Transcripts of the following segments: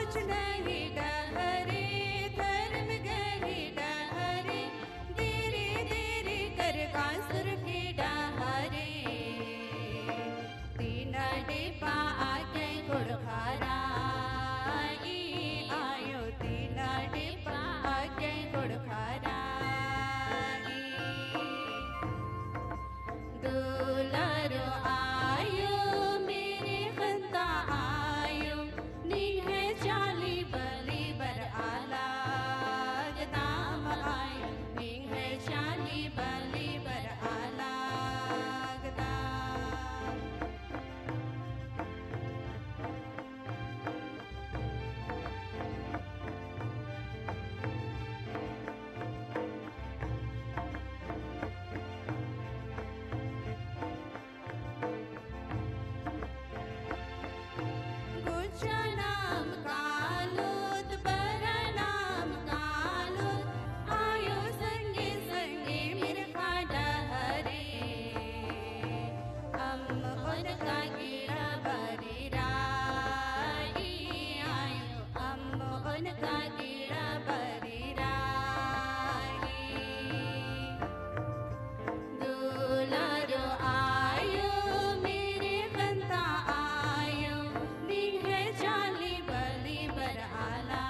कुछ नहीं डहरे, धर्म गही डहरे, धीरे धीरे कर कांसुर की डहरे। तीन डिब्बा आके गुड़खारा आयो, तीन डिब्बा आके गुड़खारा। दुलारो आयो मेरे खंता आयो, नीह चाली बली बर आला दाम आयो, नीह चाली बली बर आला दाम। गुज्जा नाम कालूत, बरा नाम कालूत, आयो संगे संगे मेरे खाड़ा हरे। उनका कीड़ा बरी राई आयो, उनका कीड़ा बरी राई। दुलारो आयो मेरे खंता आयो, नीह चाली बली बर आला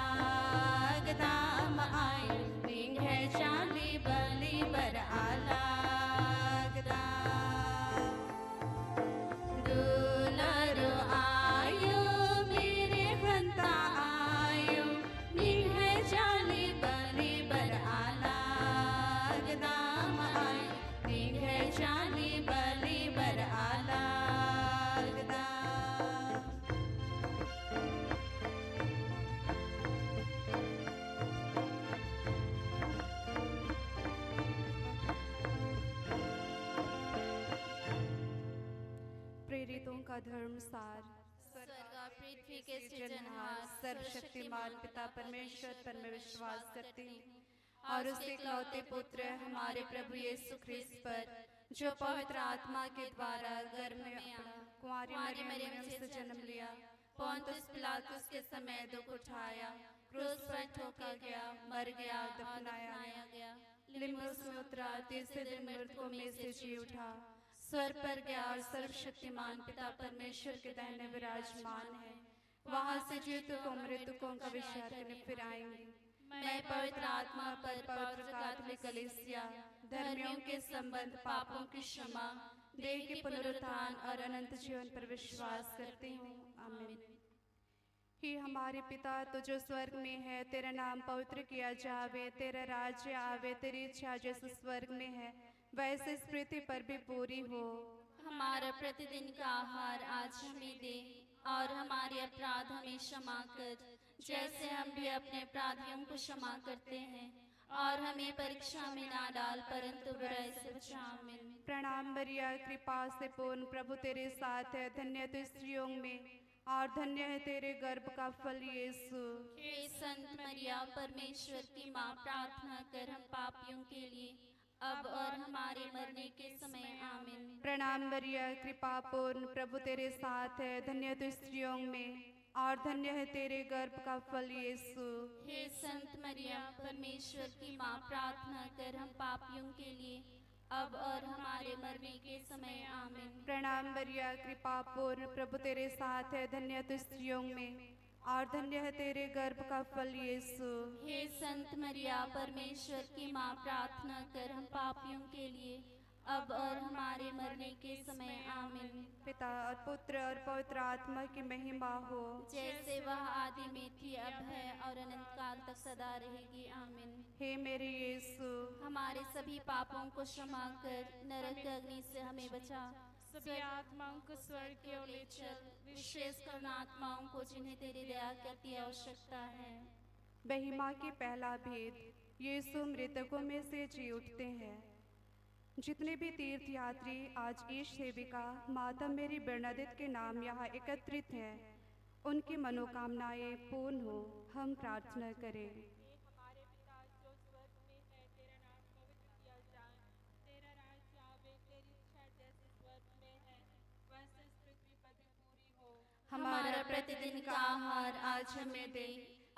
दाम आयो, नीह चाली बली बर आला दाम। दुलारो आयो मेरे खंता आयो, नीह चाली बली बर आला दाम आयो, नीह चाली बली बर आला दाम। प्रेरितों का धर्म सार। स्वर्ग और पृथ्वी के सृजनहार सर्वशक्तिमान पिता परमेश्वर पर मैं विश्वास करती हूँ और उसके इकलौते पुत्र हमारे प्रभु यीशु ख्रिस्त पर, जो पवित्र आत्मा के द्वारा गर्भ में अपना कुंवारी मरियम से जन्म लिया, पोंतुस पिलातुस के समय दुख उठाया, क्रूस पर ठोका गया, मर गया, दफनाया गया, लिम्बुस में उतरा, तीसरे दिन मृतकों में से जी उठा, स्वर्ग पर गया और सर्वशक्तिमान पिता परमेश्वर के दाहिने विराजमान है। वहां से जीवितों को मृतकों का विचार करने फिर आएंगे। मैं पवित्र आत्मा पर, पवित्र कैथोलिक कलीसिया, धर्मियों के संबंध, पापों की क्षमा, देह के पुनरुत्थान और अनंत जीवन पर विश्वास करती हूँ। आमीन। ही हमारे पिता, तो जो स्वर्ग में है, तेरा नाम पवित्र किया जावे, तेरा राज्य आवे, तेरी इच्छा जैसे स्वर्ग में है वैसे इस पृथ्वी पर भी पूरी हो। हमारा प्रतिदिन का आहार आज हमें दे, और हमारे अपराध हमें क्षमा कर, जैसे हम भी अपने अपराधियों को क्षमा करते हैं, और हमें परीक्षा में ना डाल, परंतु बुराई से बचा। आमीन। प्रणाम मरिया, कृपा से पूर्ण, प्रभु तेरे साथ है, धन्य तू स्त्रियों में और धन्य है तेरे गर्भ का फल यीशु। हे संत मरिया, परमेश्वर की माँ, प्रार्थना कर हम पापियों के लिए, अब और हमारे मरने के समय। आमीन। प्रणाम मरिया, कृपा पूर्ण, प्रभु तेरे साथ है, धन्य तू स्त्रियों में और धन्य है तेरे गर्भ का फल यीशु। हे संत मरिया, परमेश्वर की माँ, प्रार्थना कर हम पापियों के लिए, अब और हमारे मरने के समय। आमीन। प्रणाम मरिया, कृपा पूर्ण, प्रभु तेरे साथ है, धन्य तू स्त्रियों में और धन्य है तेरे गर्भ का फल यीशु। हे संत मरिया, परमेश्वर की माँ, प्रार्थना कर हम पापियों के लिए, अब और हमारे मरने के समय। आमीन। पिता और पुत्र और पवित्र आत्मा की महिमा हो, जैसे वह आदि में थी, अब है और अनंत काल तक सदा रहेगी। आमीन। हे मेरे यीशु, हमारे सभी पापों को क्षमा कर, नरक की अग्नि से हमें बचा, सभी आत्माओं को स्वर्ग की ओर ले चल, विशेषकर उन आत्माओं को जिन्हें तेरी दया की अति आवश्यकता है। महिमा की पहला भेद, यीशु मृतकों में से जी उठते हैं। जितने भी तीर्थ यात्री आज ईश सेविका माता मेरी बरनादित के नाम यहाँ एकत्रित हैं, उनकी मनोकामनाएं पूर्ण हो, हम प्रार्थना करें। हमारे पिता जो स्वर्ग में है, तेरा नाम पवित्र किया जाए, तेरा राज्य आवे, तेरी इच्छा जैसे स्वर्ग में है वैसे इस पृथ्वी पर भी पूरी हो। हमारा प्रतिदिन का आहार आज हमें दे,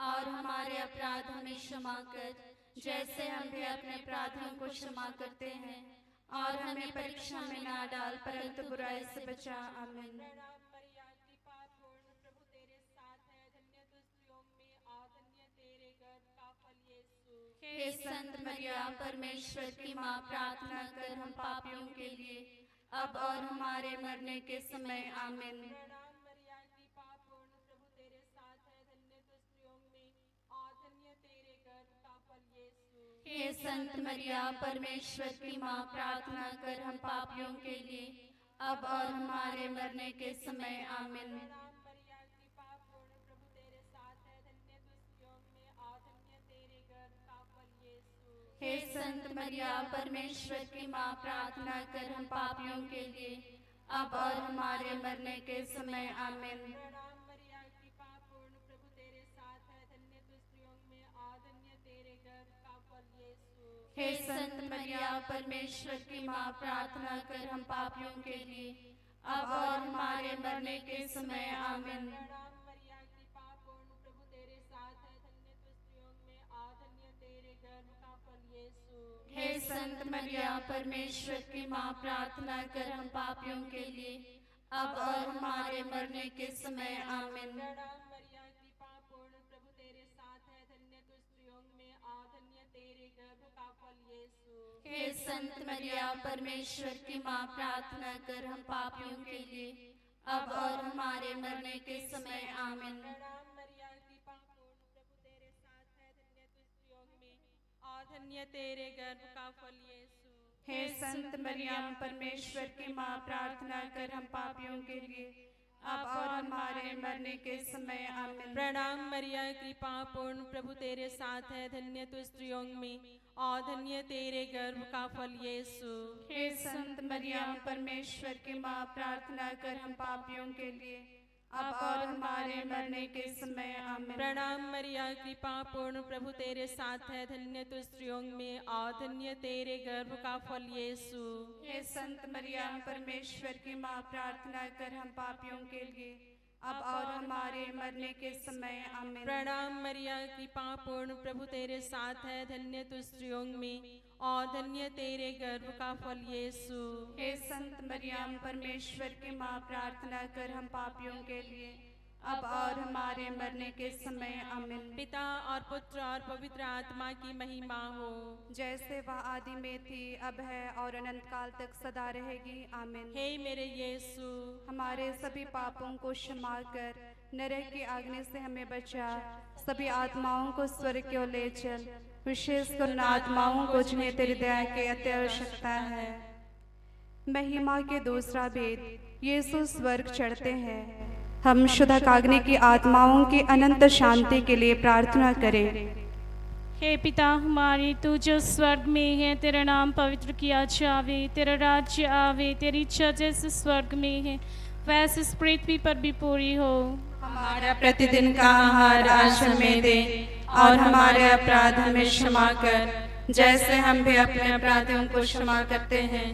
और हमारे अपराध हमें क्षमा कर, जैसे हम भी अपने अपराधियों को क्षमा करते हैं, और हमें परीक्षा में ना डाल परंतु बुराई से बचा। आमीन। प्रणाम मरिया, कृपा पूर्ण, प्रभु तेरे साथ है, धन्य तू स्त्रियों में और धन्य तेरे गर्भ का फल यीशु। हे संत मरिया, परमेश्वर की माँ, प्रार्थना कर हम पापियों के लिए, अब और हमारे मरने के समय। आमीन। प्रणाम मरिया, कृपा पूर्ण, प्रभु तेरे साथ है, धन्य तू स्त्रियों में और धन्य तेरे गर्भ का फल यीशु। हे संत मरिया, परमेश्वर की माँ, प्रार्थना कर हम पापियों के लिए, अब और हमारे मरने के समय। आमीन। प्रणाम मरिया, कृपा पूर्ण, प्रभु तेरे साथ है, धन्य तू स्त्रियों में और धन्य तेरे गर्भ का फल यीशु। हे संत मरिया, परमेश्वर की माँ, प्रार्थना कर हम पापियों के लिए, अब और हमारे मरने के समय। आमीन। प्रणाम मरिया, कृपा पूर्ण, प्रभु तेरे साथ है, धन्य तू स्त्रियों में और धन्य तेरे गर्भ का फल यीशु। हे संत मरिया, परमेश्वर की माँ, प्रार्थना कर हम पापियों के लिए, अब और हमारे मरने के समय। आमीन। प्रणाम मरिया, कृपा पूर्ण, प्रभु तेरे साथ है, धन्य तू स्त्रियों में और धन्य तेरे गर्भ का फल यीशु। हे संत मरिया, परमेश्वर की माँ, प्रार्थना कर हम पापियों के लिए, अब और हमारे मरने के समय। आमीन। प्रणाम मरिया, कृपा पूर्ण, प्रभु तेरे साथ है, धन्य तू स्त्रियों में और धन्य तेरे गर्भ का फल यीशु। हे संत मरिया, परमेश्वर की माँ, प्रार्थना कर हम पापियों के लिए, अब और हमारे मरने के समय। आमीन। प्रणाम मरिया, कृपा पूर्ण, प्रभु तेरे साथ है, धन्य तू स्त्रियों में और धन्य तेरे गर्भ का फल यीशु। हे संत मरियम, परमेश्वर की माँ, प्रार्थना कर हम पापियों के लिए, अब और हमारे मरने के समय। आमीन। प्रणाम मरिया, कृपा पूर्ण, प्रभु तेरे साथ है, धन्य तू स्त्रियों में और धन्य तेरे गर्भ का फल यीशु। हे संत मरियम, परमेश्वर की माँ, प्रार्थना कर हम पापियों के लिए, अब और हमारे मरने के समय। आमीन। प्रणाम मरिया, कृपा पूर्ण, प्रभु तेरे साथ है, धन्य तू स्त्रियों में और धन्य तेरे गर्भ का फल यीशु। हे संत मरियम, परमेश्वर की माँ, प्रार्थना कर हम पापियों के लिए, अब और हमारे मरने के समय। आमीन। प्रणाम मरिया, कृपा पूर्ण, प्रभु तेरे साथ है, धन्य तू स्त्रियों में और धन्य तेरे गर्भ का फल यीशु। हे संत मरियम, परमेश्वर की माँ, प्रार्थना कर हम पापियों के लिए, अब और हमारे मरने के समय। आमीन। पिता और पुत्र और पवित्र आत्मा की महिमा हो, जैसे वह आदि में थी, अब है और अनंत काल तक सदा रहेगी। आमीन। हे मेरे यीशु, हमारे सभी पापों को क्षमा कर, नरक की आग्नि से हमें बचा, सभी आत्माओं को स्वर्ग की ओर ले चल, विशेषकर उन आत्माओं को जिन्हें तेरी दया की अति आवश्यकता है। महिमा के दूसरा भेद, यीशु स्वर्ग चढ़ते हैं। हम शुद्ध अग्नि की आत्माओं की अनंत शांति के लिए प्रार्थना करें। हे पिता हमारे, तू जो स्वर्ग में है, तेरा नाम पवित्र किया जावे, तेरा राज्य आवे, तेरी इच्छा जैसे स्वर्ग में है वैसे इस पृथ्वी पर भी पूरी हो। हमारा प्रतिदिन का आहार आज हमें दे, और हमारे अपराध हमें क्षमा कर, जैसे हम भी अपने अपराधियों को क्षमा करते हैं,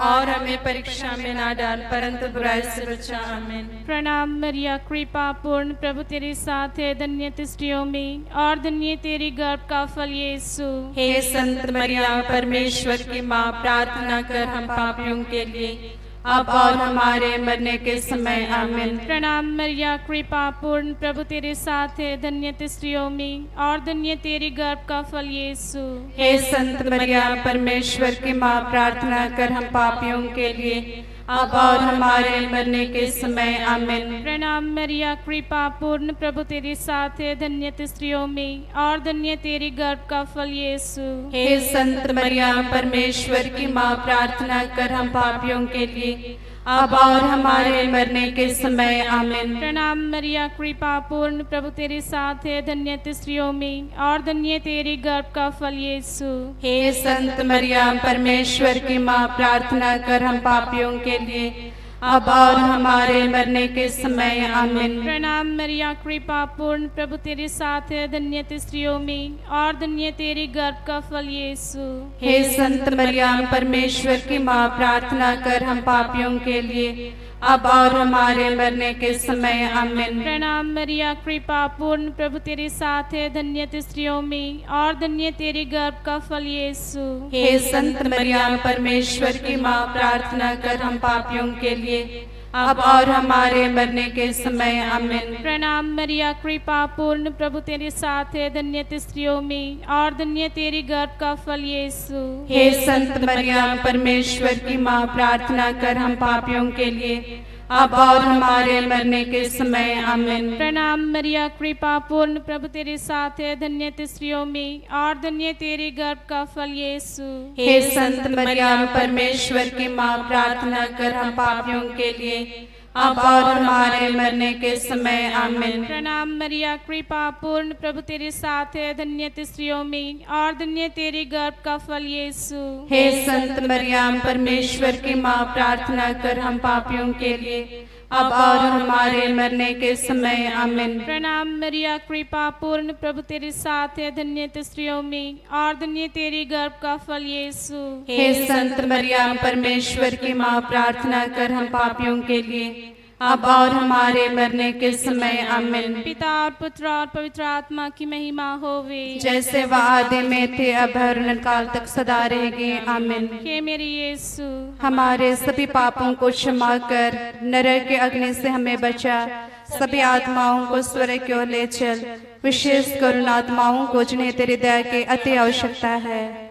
और हमें परीक्षा में ना डाल परंतु बुराई से बचा। आमीन। प्रणाम मरिया, कृपा पूर्ण, प्रभु तेरे साथ है, धन्य तू स्त्रियों में और धन्य तेरे गर्भ का फल यीशु। हे संत मरिया, परमेश्वर की माँ, प्रार्थना कर हम पापियों के लिए, अब और हमारे मरने के समय। आमीन। प्रणाम मरिया, कृपा पूर्ण, प्रभु तेरे साथ है, धन्य तू स्त्रियों में और धन्य तेरे गर्भ का फल यीशु। हे संत मरिया, परमेश्वर की माँ, प्रार्थना कर हम पापियों के लिए, अब और हमारे मरने के समय। आमीन। प्रणाम मरिया, कृपा पूर्ण, प्रभु तेरे साथ है, धन्य तू स्त्रियों में और धन्य तेरे गर्भ का फल यीशु। हे संत मरिया, परमेश्वर की माँ, प्रार्थना कर हम पापियों के लिए, अब और हमारे मरने के समय। आमीन। प्रणाम मरिया, कृपा पूर्ण, प्रभु तेरे साथ है, धन्य तू स्त्रियों में और धन्य तेरे गर्भ का फल यीशु। हे संत मरिया, परमेश्वर की माँ, प्रार्थना कर हम पापियों के लिए, अब और हमारे मरने के समय। आमीन। प्रणाम मरिया, कृपा पूर्ण, प्रभु तेरे साथ है, धन्य तू स्त्रियों में और धन्य तेरे गर्भ का फल यीशु। हे संत मरिया, परमेश्वर की माँ, प्रार्थना कर हम पापियों के लिए, अब और हमारे मरने के समय आमीन। प्रणाम मरिया, कृपा पूर्ण, प्रभु तेरे साथ है, धन्य तू स्त्रियों में और धन्य तेरे गर्भ का फल यीशु। हे संत मरियम परमेश्वर की माँ, प्रार्थना कर हम पापियों के लिए अब और हमारे मरने के समय आमीन। प्रणाम मरिया, कृपा पूर्ण, प्रभु तेरे साथ है, धन्य तू स्त्रियों में और धन्य तेरे गर्भ का फल यीशु। हे संत मरियम परमेश्वर की माँ, प्रार्थना कर हम पापियों के लिए अब और हमारे मरने के समय आमीन। प्रणाम मरिया, कृपा पूर्ण, प्रभु तेरे साथ है, धन्य तू स्त्रियों में और धन्य तेरे गर्भ का फल यीशु। हे संत मरियम परमेश्वर की माँ, प्रार्थना कर हम पापियों के लिए अब और हमारे मरने के समय आमीन। प्रणाम मरिया, कृपा पूर्ण, प्रभु तेरे साथ है, धन्य तू स्त्रियों में और धन्य तेरे गर्भ का फल यीशु। हे संत मरियम परमेश्वर की माँ, प्रार्थना कर हम पापियों के लिए अब और हमारे मरने के समय आमीन। प्रणाम मरिया, कृपा पूर्ण, प्रभु तेरे साथ है, धन्य तू स्त्रियों में और धन्य तेरे गर्भ का फल यीशु। हे संत मरियम परमेश्वर की माँ, प्रार्थना कर हम पापियों के लिए अब और हमारे मरने के समय आमीन। पिता और पुत्र और पवित्र आत्मा की महिमा होवे, जैसे वह आदि में थे अब और अनंतकाल तक सदा रहेंगे आमीन। हे मेरे यीशु, हमारे सभी पापों को क्षमा कर नरक के अग्नि से हमें बचा, सभी आत्माओं को स्वर्ग की ओर ले चल, विशेष करुण आत्माओं को जिन्हें तेरी दया की अति आवश्यकता है।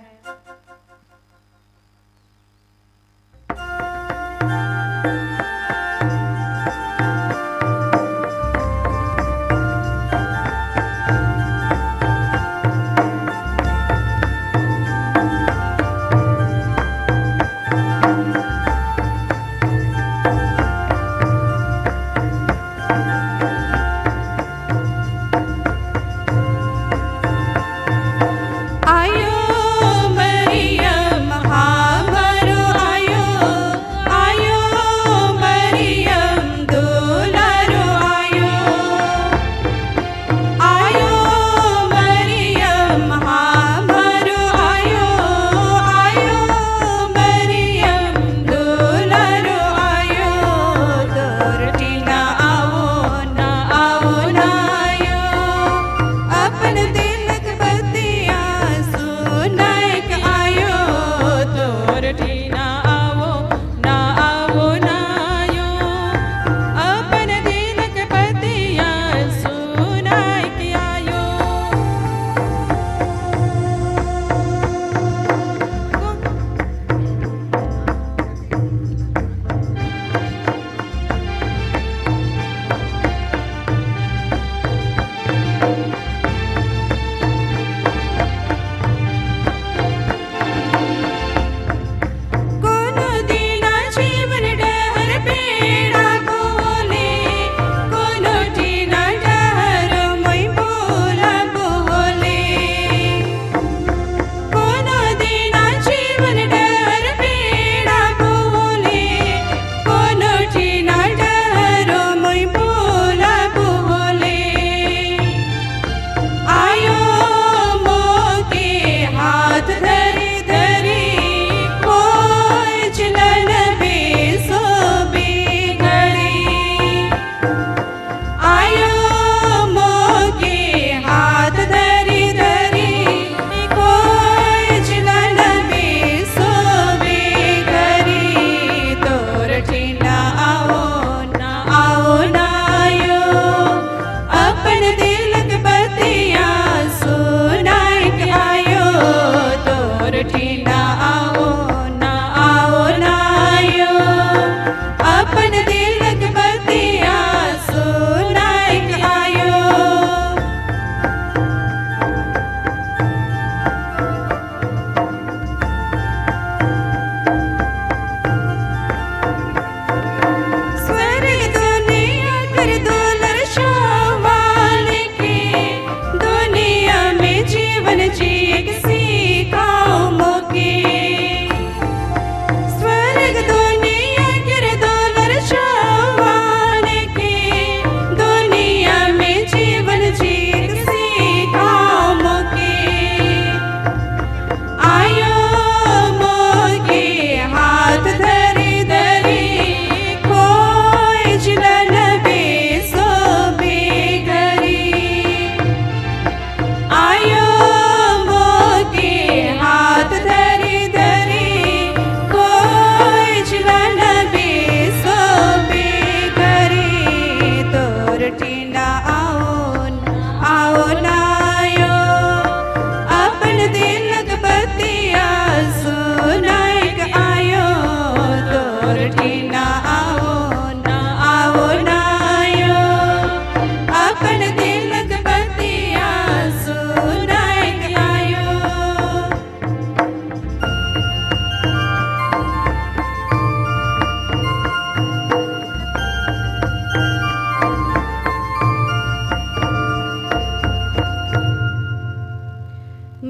आयो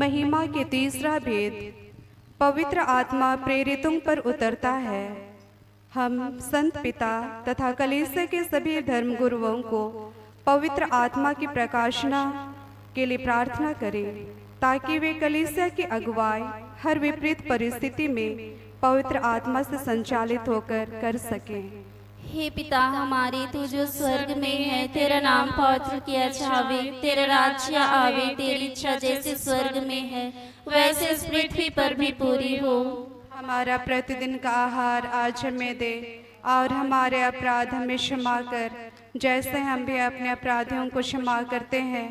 महिमा के तीसरा भेद, पवित्र आत्मा प्रेरितों पर उतरता है। हम संत पिता तथा कलीसिया के सभी धर्म गुरुओं को पवित्र आत्मा की प्रकाशना के लिए प्रार्थना करें, ताकि वे कलीसिया की अगुवाई हर विपरीत परिस्थिति में पवित्र आत्मा से संचालित होकर कर सकें। हे पिता हमारे, तू जो स्वर्ग में है, तेरा नाम पवित्र किया जावे, तेरा राज्य आवे, तेरी इच्छा जैसे स्वर्ग में है वैसे इस पृथ्वी पर भी पूरी हो। हमारा प्रतिदिन का आहार आज हमें दे, और हमारे अपराध हमें क्षमा कर, जैसे हम भी अपने अपराधियों को क्षमा करते हैं,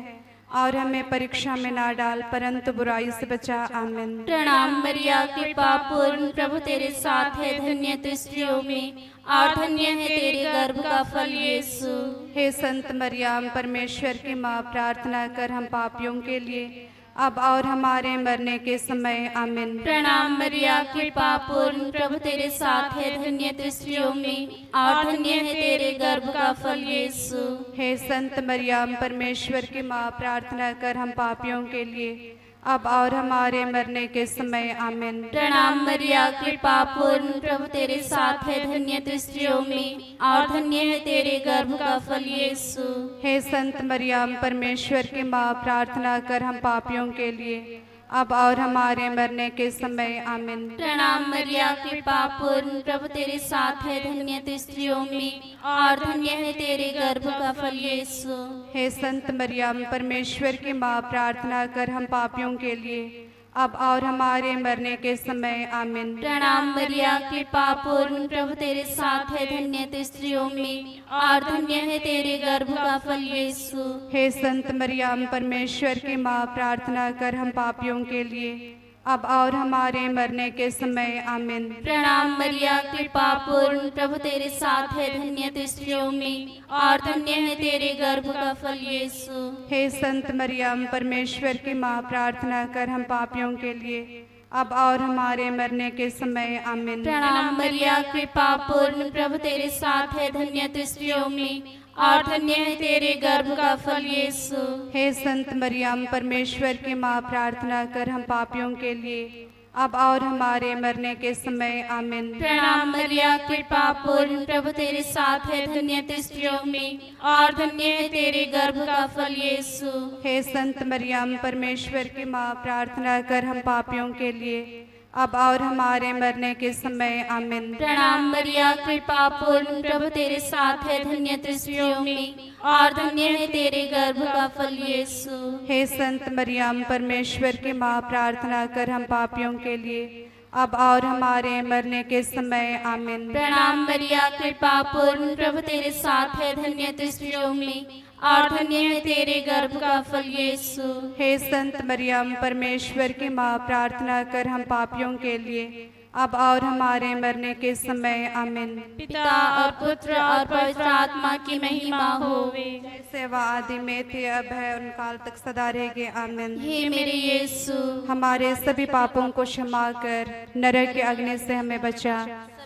और हमें परीक्षा में ना डाल, परंतु बुराई से बचा। आमीन। प्रणाम मरिया, कृपा पूर्ण, प्रभु तेरे साथ है, धन्य तू स्त्रियों में और धन्य है तेरे गर्भ का फल यीशु। हे संत मरियम, परमेश्वर की माँ, प्रार्थना कर हम पापियों के लिए, अब और हमारे मरने के समय। आमीन। प्रणाम मरिया, कृपा पूर्ण, प्रभु तेरे साथ है, धन्य तू स्त्रियों में और धन्य है तेरे गर्भ का फल यीशु। हे संत मरियम, परमेश्वर की माँ, प्रार्थना कर हम पापियों के लिए, अब और हमारे मरने के समय। आमीन। प्रणाम मरिया, कृपा पूर्ण, प्रभु तेरे साथ है, धन्य तू स्त्रियों में और धन्य है तेरे गर्भ का फल यीशु। हे संत मरियम, परमेश्वर की माँ, प्रार्थना कर हम पापियों के लिए, अब और हमारे मरने के समय। आमीन। प्रणाम मरिया, कृपा पूर्ण, प्रभु तेरे साथ है, धन्य तू स्त्रियों में और धन्य है तेरे गर्भ का फल यीशु। हे संत मरियम, परमेश्वर की माँ, प्रार्थना कर हम पापियों के लिए, अब और हमारे मरने के समय। आमीन। प्रणाम मरिया, कृपा पूर्ण, प्रभु तेरे साथ है, धन्य तू स्त्रियों में और धन्य है तेरे गर्भ का फल यीशु। हे संत मरियम, परमेश्वर की माँ, प्रार्थना कर हम पापियों के लिए, अब और हमारे मरने के समय। आमीन। प्रणाम मरिया, कृपा पूर्ण, प्रभु तेरे साथ है, धन्य तू स्त्रियों में और धन्य है तेरे गर्भ का फल यीशु। हे संत मरियम, परमेश्वर की माँ, प्रार्थना कर हम पापियों के लिए, अब और हमारे मरने के समय। आमीन। प्रणाम मरिया, कृपा पूर्ण, प्रभु तेरे साथ है, धन्य तू स्त्रियों में और धन्य है तेरे गर्भ का फल यीशु। हे संत मरियम, परमेश्वर की माँ, प्रार्थना कर हम पापियों के लिए, अब और हमारे मरने के समय। आमीन। प्रणाम मरिया, कृपा पूर्ण, प्रभु तेरे साथ है, धन्य तू स्त्रियों में और धन्य है तेरे गर्भ का फल यीशु। हे संत मरियम, परमेश्वर की माँ, प्रार्थना कर हम पापियों के लिए, अब और हमारे मरने के समय। आमीन। प्रणाम मरिया, कृपा पूर्ण, प्रभु तेरे साथ है, धन्य तू स्त्रियों में और धन्य है तेरे गर्भ का फल यीशु। हे संत मरियम, परमेश्वर की माँ, प्रार्थना कर हम पापियों के लिए, अब और हमारे मरने के समय। आमीन। प्रणाम मरिया, कृपा पूर्ण, प्रभु तेरे साथ है, धन्य तू स्त्रियों में और धन्य है तेरे गर्भ का फल यीशु। हे संत मरियम, परमेश्वर की माँ, प्रार्थना कर हम पापियों के लिए, अब और हमारे मरने के समय। आमीन। पिता और पुत्र और पवित्र आत्मा की महिमा होवे, जैसे वह आदि में थे, अब है, उन काल तक सदा रहेंगे। आमीन। हे मेरे यीशु, हमारे सभी पापों को क्षमा कर, नरक की अग्नि से हमें बचा,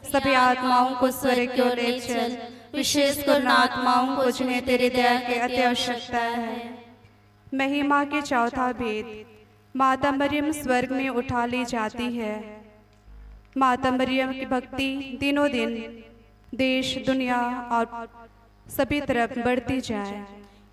सभी आत्माओं को स्वर्ग की ओर ले चल, विशेष कर आत्माओं को जिन्हें तेरी दया की अति आवश्यकता है। महिमा के चौथा भेद, माता मरियम स्वर्ग में उठा ली जाती है। माता मरियम की भक्ति दिनों दिन देश, दुनिया और सभी तरफ बढ़ती जाए।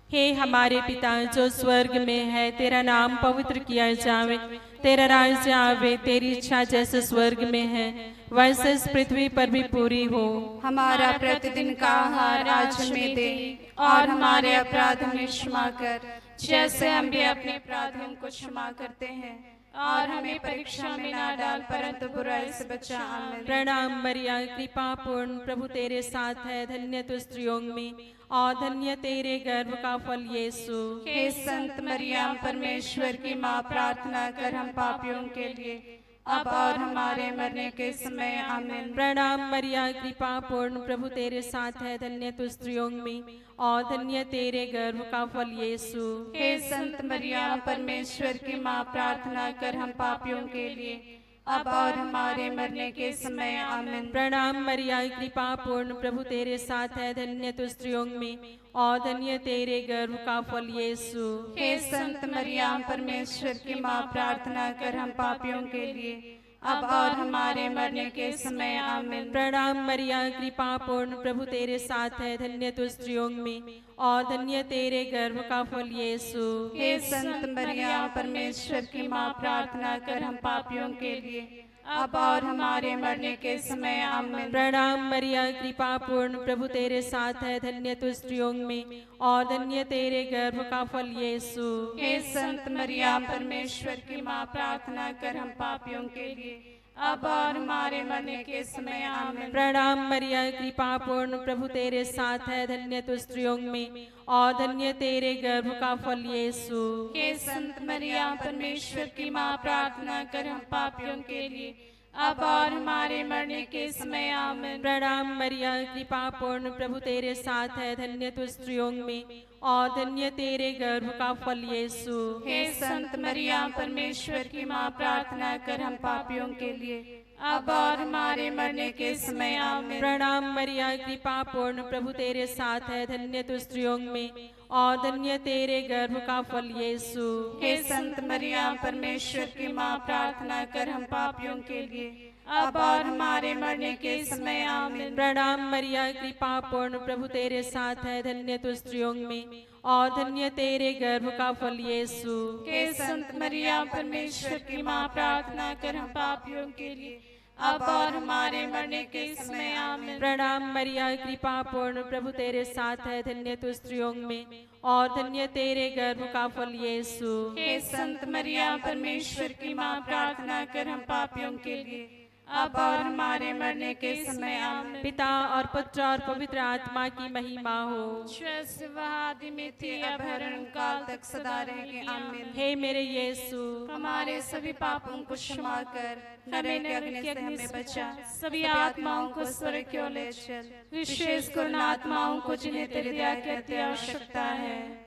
हे हमारे पिता जो स्वर्ग में है, तेरा नाम पवित्र किया जावे, तेरा राज्य आवे, तेरी इच्छा जैसे स्वर्ग में है वैसे इस पृथ्वी पर भी पूरी हो। हमारा प्रतिदिन का आहार आज हमें दे, और हमारे अपराध हमें क्षमा कर, जैसे हम भी अपने अपराधियों को क्षमा करते हैं, और हमें परीक्षा में ना डाल, परंतु बुराई से बचा। आमीन। प्रणाम मरिया, कृपा पूर्ण, प्रभु तेरे साथ है, धन्य तू स्त्रियों में और धन्य तेरे गर्भ का फल यीशु। हे संत मरियम, परमेश्वर की माँ, प्रार्थना कर हम पापियों के लिए, अब और हमारे मरने के समय। आमीन। प्रणाम मरिया, कृपा पूर्ण, प्रभु तेरे साथ है, धन्य तू स्त्रियों में और धन्य तेरे गर्भ का फल यीशु। हे संत मरियम, परमेश्वर की माँ, प्रार्थना कर हम पापियों के लिए, अब और हमारे मरने के समय आमीन। प्रणाम मरिया, कृपा पूर्ण, प्रभु तेरे साथ है, धन्य तू स्त्रियों में और धन्य तेरे गर्भ का फल यीशु। हे संत मरियम, परमेश्वर की माँ, प्रार्थना कर हम पापियों के लिए, अब और हमारे मरने के समय आमीन। प्रणाम मरिया, कृपा पूर्ण, प्रभु तेरे साथ है, धन्य तू स्त्रियों में और धन्य तेरे गर्भ का फल यीशु। हे संत मरियम, परमेश्वर की माँ, प्रार्थना कर हम पापियों के लिए, अब और हमारे मरने के समय आमीन। प्रणाम मरिया, कृपा पूर्ण, प्रभु तेरे साथ है, धन्य तू स्त्रियों में और धन्य तेरे गर्भ का फल यीशु। हे संत मरियम, परमेश्वर की माँ, प्रार्थना कर हम पापियों के लिए, अब और हमारे मरने के समय आमीन। प्रणाम मरिया, कृपा पूर्ण, प्रभु तेरे साथ है, धन्य तू स्त्रियों में और धन्य तेरे गर्भ का फल यीशु। हे संत मरियम, परमेश्वर की माँ, प्रार्थना कर हम पापियों के लिए, अब और हमारे मरने के समय आमीन। प्रणाम मरिया, कृपा पूर्ण, प्रभु तेरे साथ है, धन्य तू स्त्रियों में और धन्य तेरे गर्भ का फल यीशु। हे संत मरियम, परमेश्वर की माँ, प्रार्थना कर हम पापियों के लिए, अब और हमारे मरने के समय आमीन। प्रणाम मरिया, कृपा पूर्ण, प्रभु तेरे साथ है, धन्य तू स्त्रियों में और धन्य तेरे गर्भ का फल यीशु। हे संत मरियम, परमेश्वर की माँ, प्रार्थना कर हम पापियों के लिए, अब और हमारे मरने के समय आमीन। प्रणाम मरिया, कृपा पूर्ण, प्रभु तेरे साथ है, धन्य तू स्त्रियों में और धन्य तेरे गर्भ का फल यीशु। हे संत मरियम, परमेश्वर की माँ, प्रार्थना कर हम पापियों के लिए, अब और हमारे मरने के समय आमीन। प्रणाम मरिया, कृपा पूर्ण, प्रभु तेरे साथ है, धन्य तू स्त्रियों में और धन्य तेरे गर्भ का फल यीशु। हे संत मरियम, परमेश्वर की माँ, प्रार्थना कर हम पापियों के लिए, अब और हमारे मरने के समय आमीन। पिता और पुत्र और पवित्र आत्मा की महिमा हो। जैसे वह आदि में थी, अब हर काल तक सदा रहेंगे आमीन। हे मेरे यीशु, हमारे सभी पापों को क्षमा कर, नरक के अग्नि से हमें बचा, सभी आत्माओं को स्वर्ग की ओर ले चल, विशेष कर उन आत्माओं को जिन्हें तेरी दया की अति आवश्यकता है।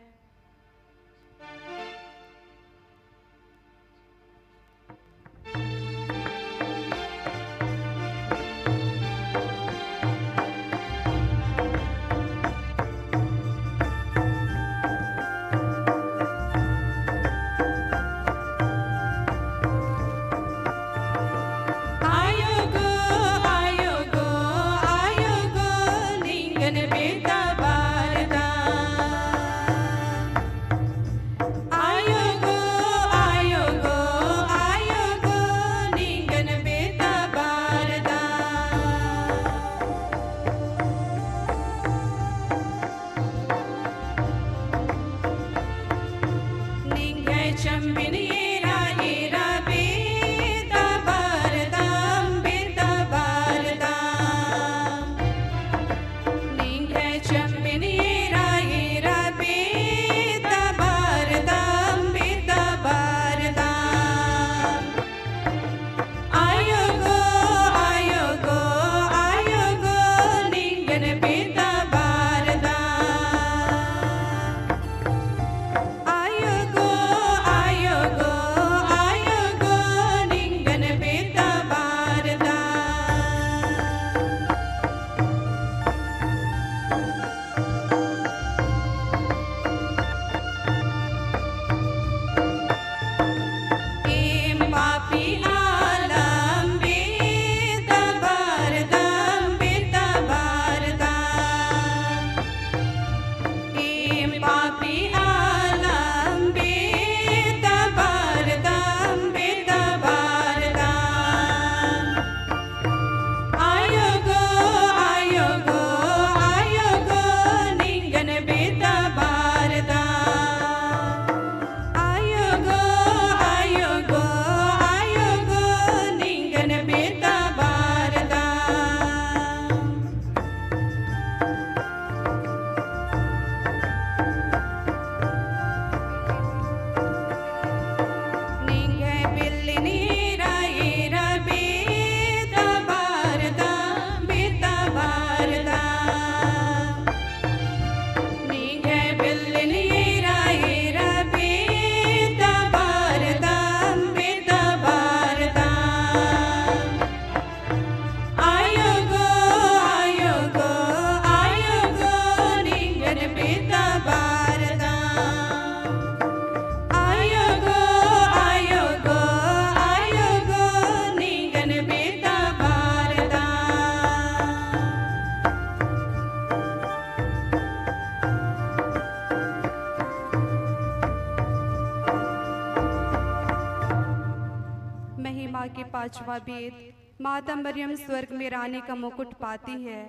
पांचवा वेद, माता मरियम स्वर्ग में रानी का मुकुट पाती है।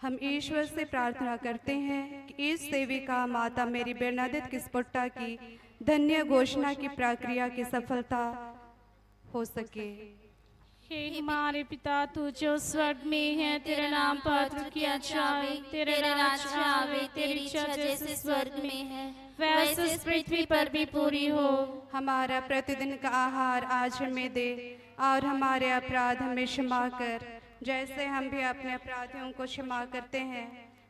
हम ईश्वर से प्रार्थना करते हैं कि इस सेविका माता मेरी बेर्नादेत किस्पोट्टा की धन्य घोषणा की प्रक्रिया की सफलता हो सके। हे हमारे पिता तू जो स्वर्ग में है, तेरा नाम पवित्र किया जावे, तेरा राज्य आवे, तेरी इच्छा जैसे स्वर्ग में है वैसे इस पृथ्वी पर भी पूरी हो। हमारा प्रतिदिन का आहार आज हमें दे, और हमारे अपराध हमें क्षमा कर जैसे हम भी अपने अपराधियों को क्षमा करते हैं,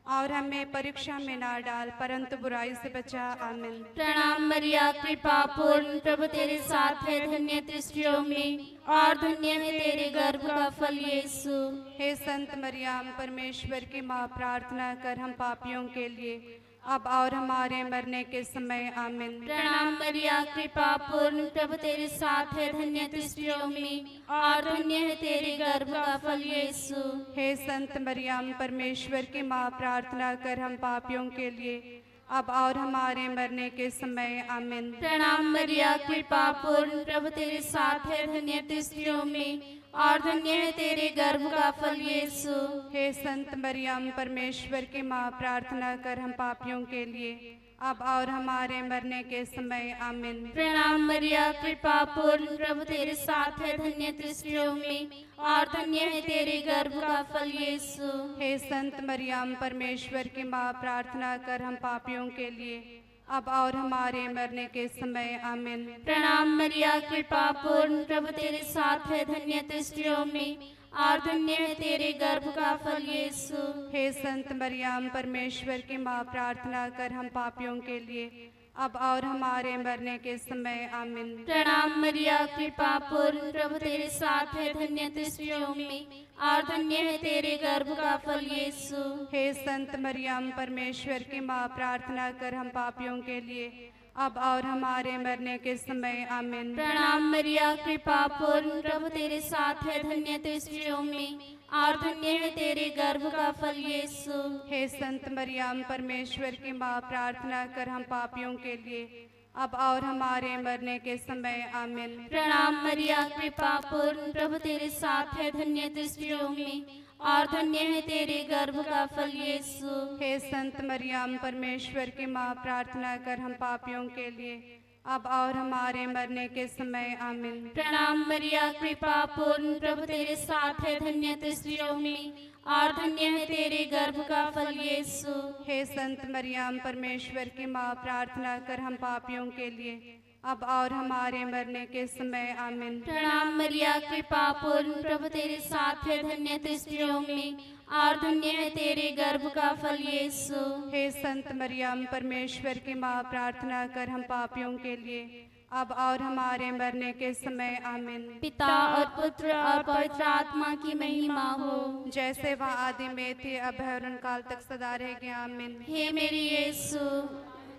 और हमें परीक्षा में ना डाल परंतु बुराई से बचा। आमीन। प्रणाम मरिया कृपा पूर्ण, प्रभु तेरे साथ है, धन्य तू स्त्रियों में और धन्य है तेरे गर्भ का फल यीशु। हे संत मरियम परमेश्वर की माँ, प्रार्थना कर हम पापियों के लिए अब और हमारे मरने के समय। आमीन। प्रणाम मरिया कृपा पूर्ण, प्रभु तेरे साथ है, धन्य तू स्त्रियों में और धन्य है तेरे गर्भ का फल यीशु। हे संत मरियम परमेश्वर की माँ, प्रार्थना कर हम पापियों के लिए अब और हमारे मरने के समय। आमीन। प्रणाम मरिया कृपा पूर्ण, प्रभु तेरे साथ है, धन्य तू स्त्रियों में और धन्य है तेरे गर्भ का फल यीशु। हे संत मरियम परमेश्वर की माँ, प्रार्थना कर हम पापियों के लिए अब और हमारे मरने के समय। आमीन। प्रणाम मरिया कृपा पूर्ण, प्रभु तेरे साथ है, धन्य तू स्त्रियों में और धन्य है तेरे गर्भ का फल यीशु। हे संत मरियम परमेश्वर की माँ, प्रार्थना कर हम पापियों के लिए अब और हमारे मरने के समय। आमीन। प्रणाम मरिया कृपा पूर्ण, प्रभु तेरे साथ है, धन्य तू स्त्रियों में और धन्य है तेरे गर्भ का फल यीशु। हे संत मरियम परमेश्वर की माँ, प्रार्थना कर हम पापियों के लिए अब और हमारे मरने के समय। आमीन। प्रणाम मरिया कृपा पूर्ण, प्रभु तेरे साथ है, धन्य तू स्त्रियों में और धन्य है तेरे गर्भ का फल यीशु। हे संत मरियम परमेश्वर की माँ, प्रार्थना कर हम पापियों के लिए अब और हमारे मरने के समय। आमीन। प्रणाम मरिया कृपा पूर्ण, प्रभु तेरे साथ है, धन्य तू स्त्रियों में और धन्य है तेरे गर्भ का फल यीशु। हे संत मरियम परमेश्वर की माँ, प्रार्थना कर हम पापियों के लिए अब और हमारे मरने के समय। आमीन। प्रणाम मरिया कृपा पूर्ण, प्रभु तेरे साथ है, धन्य तू स्त्रियों में और धन्य है तेरे गर्भ का फल यीशु। हे संत मरियम परमेश्वर की माँ, प्रार्थना कर हम पापियों के लिए अब और हमारे मरने के समय। आमीन। प्रणाम मरिया कृपा पूर्ण, प्रभु तेरे साथ है, धन्य तू स्त्रियों में और धन्य है तेरे गर्भ का फल यीशु। हे संत मरियम परमेश्वर की माँ, प्रार्थना कर हम पापियों के लिए अब और हमारे मरने के समय। आमीन। प्रणाम मरिया कृपा पूर्ण, प्रभु तेरे साथ है, धन्य तू स्त्रियों में और धन्य है तेरे गर्भ का फल यीशु। हे संत मरियम परमेश्वर की माँ, प्रार्थना कर हम पापियों के लिए अब और हमारे मरने के समय। आमीन। पिता और पुत्र और पवित्र आत्मा की महिमा हो, जैसे वह आदि में थे अब है और काल तक सदा रहेगी। आमीन। हे मेरे यीशु,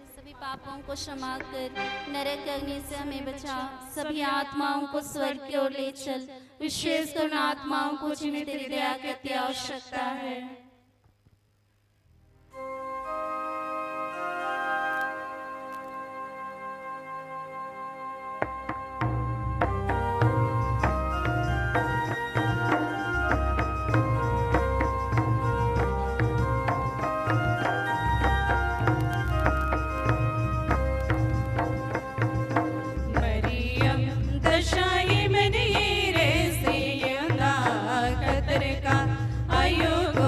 सभी पापों को क्षमा कर नरक अग्नि से हमें बचा, सभी आत्माओं को स्वर्ग की ओर ले चल, विशेषकर उन आत्माओं को जिन्हें तेरी दया की अति आवश्यकता है। का अयुगो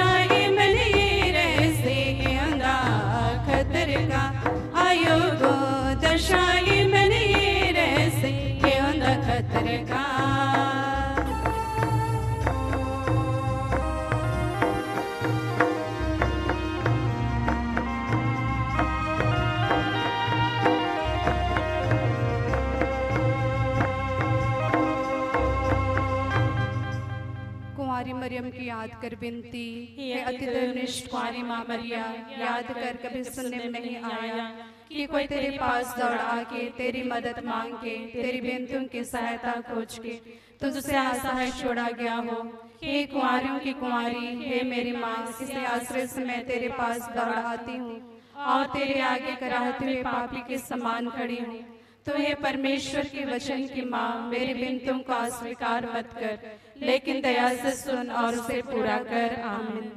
दशाई मन ये रहसे क्योंदा खतर का आयो गो दशाई मन ये रहसे क्योंदा खतर का कुंवारी मरियम की याद कर बिनती हे अति धर्मनिष्ठ कुंवारी माँ मरिया, याद कर कभी सुनने में नहीं आया कि कोई तेरे पास दौड़ आके तेरी मदद मांग के तेरी बिनतियों की सहायता खोज के तुझसे असहाय छोड़ा गया हो। हे कुंवारियों की कुंवारी, हे मेरी माँ, इसे आश्रय से मैं तेरे पास दौड़ आती हूँ और तेरे आगे कराहते हुए पापी के समान खड़ी हूँ। तो हे परमेश्वर के वचन की माँ, मेरी बिनतियों को अस्वीकार मत कर, लेकिन दया से सुन और उसे पूरा कर। आमीन।